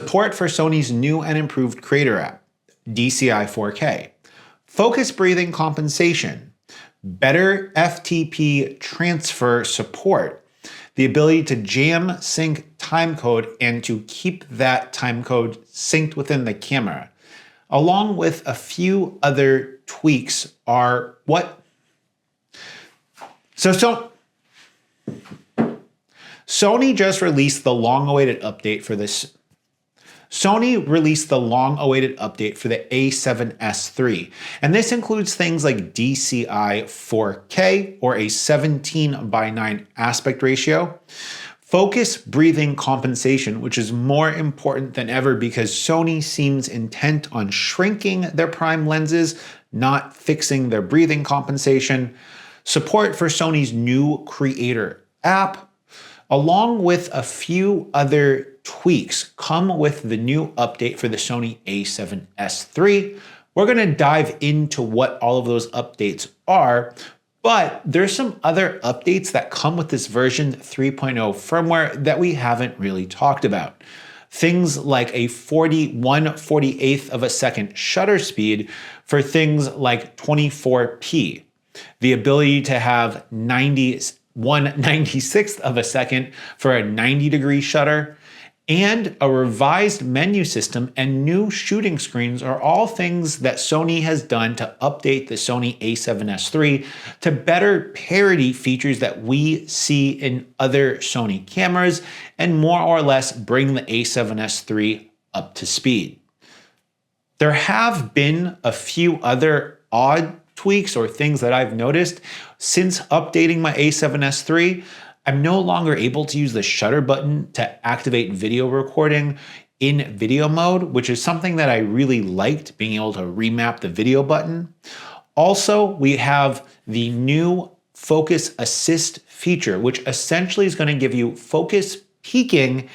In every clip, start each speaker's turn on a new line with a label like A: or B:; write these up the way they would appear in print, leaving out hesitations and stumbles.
A: support for Sony's new and improved creator app, DCI 4K, focus breathing compensation, better FTP transfer support, the ability to jam sync timecode and to keep that timecode synced within the camera, along with a few other tweaks are what? Sony just released the long-awaited update for this. Sony released the long-awaited update for the A7S III, and this includes things like DCI 4K or a 17:9 aspect ratio, focus breathing compensation, which is more important than ever because Sony seems intent on shrinking their prime lenses, not fixing their breathing compensation, support for Sony's new creator app, along with a few other tweaks come with the new update for the Sony A7S III. We're going to dive into what all of those updates are, but there's some other updates that come with this version 3.0 firmware that we haven't really talked about. Things like a 41/48 of a second shutter speed for things like 24p, the ability to have 1/96th of a second for a 90-degree shutter, and a revised menu system and new shooting screens are all things that Sony has done to update the Sony A7S III to better parody features that we see in other Sony cameras and more or less bring the A7S III up to speed. There have been a few other odd tweaks or things that I've noticed since updating my A7S III. I'm no longer able to use the shutter button to activate video recording in video mode, which is something that I really liked, being able to remap the video button. Also, we have the new focus assist feature, which essentially is going to give you focus peaking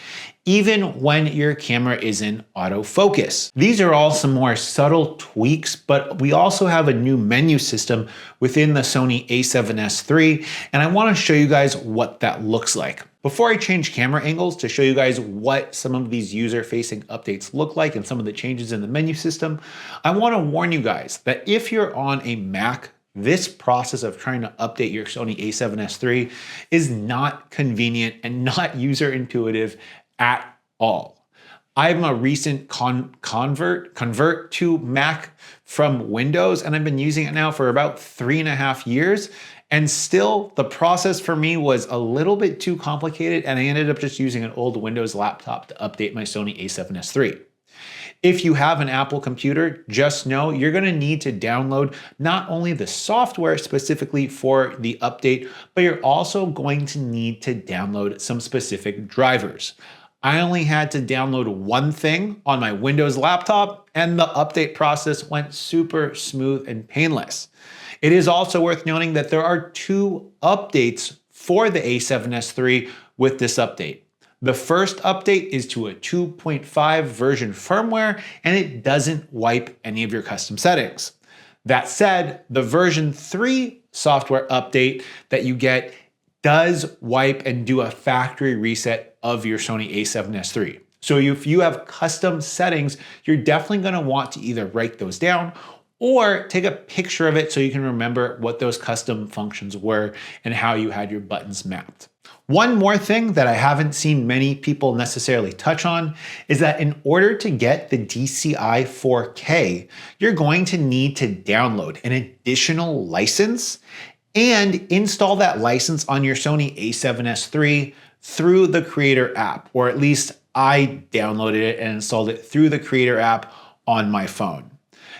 A: even when your camera is in autofocus. These are all some more subtle tweaks, but we also have a new menu system within the Sony A7S III, and I want to show you guys what that looks like. Before I change camera angles to show you guys what some of these user-facing updates look like and some of the changes in the menu system, I want to warn you guys that if you're on a Mac, this process of trying to update your Sony A7S III is not convenient and not user-intuitive at all. I'm a recent convert to Mac from Windows, and I've been using it now for about 3.5 years. And still, the process for me was a little bit too complicated, and I ended up just using an old Windows laptop to update my Sony A7S III. If you have an Apple computer, just know you're going to need to download not only the software specifically for the update, but you're also going to need to download some specific drivers. I only had to download one thing on my Windows laptop, and the update process went super smooth and painless. It is also worth noting that there are 2 updates for the A7S III with this update. The first update is to a 2.5 version firmware, and it doesn't wipe any of your custom settings. That said, the version 3 software update that you get does wipe and do a factory reset of your Sony A7S III. So if you have custom settings, you're definitely going to want to either write those down or take a picture of it so you can remember what those custom functions were and how you had your buttons mapped. One more thing that I haven't seen many people necessarily touch on is that in order to get the DCI 4K, you're going to need to download an additional license and install that license on your Sony A7S III through the Creator app, or at least I downloaded it and installed it through the Creator app on my phone.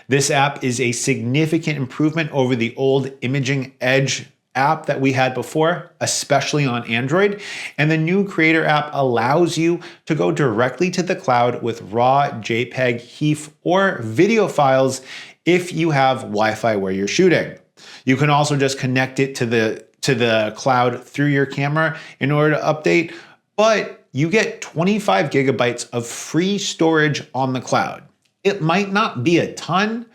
A: This app is a significant improvement over the old Imaging Edge app that we had before, especially on Android, and the new Creator app allows you to go directly to the cloud with raw JPEG, HEIF, or video files if you have Wi-Fi where you're shooting. You can also just connect it to the cloud through your camera in order to update, but you get 25 gigabytes of free storage on the cloud. It might not be a ton,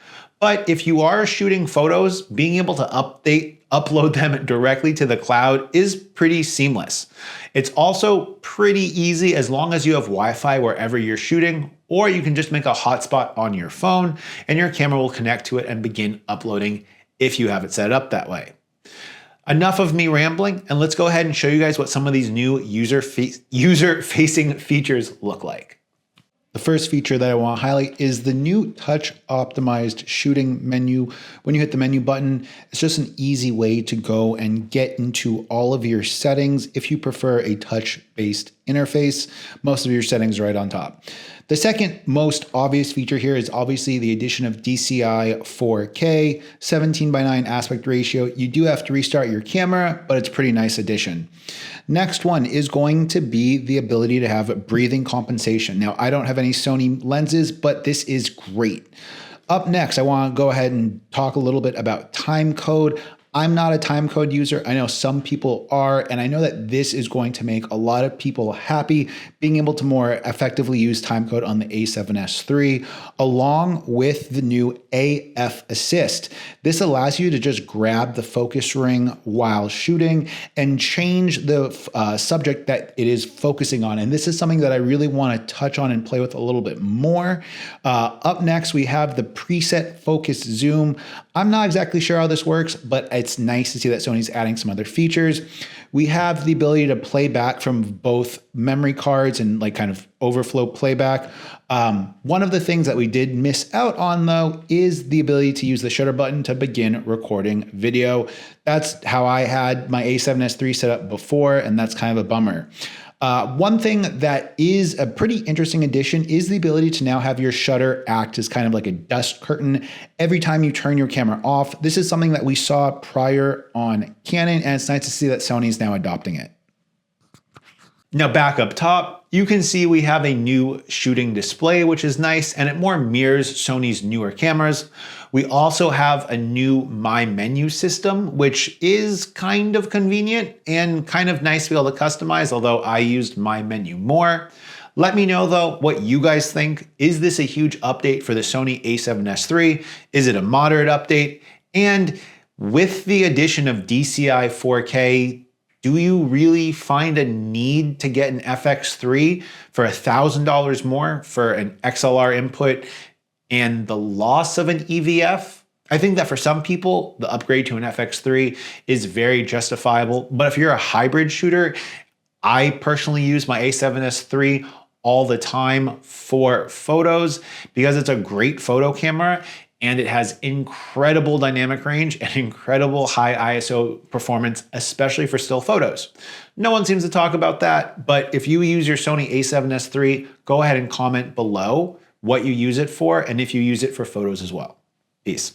A: But if you are shooting photos, being able to upload them directly to the cloud is pretty seamless. It's also pretty easy as long as you have Wi-Fi wherever you're shooting, or you can just make a hotspot on your phone and your camera will connect to it and begin uploading if you have it set up that way. Enough of me rambling, and let's go ahead and show you guys what some of these new user-facing features look like. The first feature that I want to highlight is the new touch optimized shooting menu. When you hit the menu button, it's just an easy way to go and get into all of your settings. If you prefer a touch-based interface, most of your settings are right on top. The second most obvious feature here is obviously the addition of DCI 4K, 17:9 aspect ratio. You do have to restart your camera, but it's a pretty nice addition. Next one is going to be the ability to have breathing compensation. Now, I don't have any Sony lenses, but this is great. Up next, I want to go ahead and talk a little bit about time code. I'm not a time code user. I know some people are, and I know that this is going to make a lot of people happy, being able to more effectively use time code on the A7S III, along with the new AF Assist. This allows you to just grab the focus ring while shooting and change the subject that it is focusing on. And this is something that I really want to touch on and play with a little bit more. Up next, we have the preset focus zoom. I'm not exactly sure how this works, but it's nice to see that Sony's adding some other features. We have the ability to play back from both memory cards and like kind of overflow playback. One of the things that we did miss out on though is the ability to use the shutter button to begin recording video. That's how I had my A7S III set up before, and that's kind of a bummer. One thing that is a pretty interesting addition is the ability to now have your shutter act as kind of like a dust curtain every time you turn your camera off. This is something that we saw prior on Canon, and it's nice to see that Sony is now adopting it. Now back up top, you can see we have a new shooting display, which is nice, and it more mirrors Sony's newer cameras. We also have a new My Menu system, which is kind of convenient and kind of nice to be able to customize, although I used My Menu more. Let me know though what you guys think. Is this a huge update for the Sony A7S III? Is it a moderate update? And with the addition of DCI 4K, do you really find a need to get an FX3 for $1,000 more for an XLR input and the loss of an EVF? I think that for some people, the upgrade to an FX3 is very justifiable. But if you're a hybrid shooter, I personally use my A7S III all the time for photos because it's a great photo camera and it has incredible dynamic range and incredible high ISO performance, especially for still photos. No one seems to talk about that, but if you use your Sony A7S III, go ahead and comment below what you use it for and if you use it for photos as well. Peace.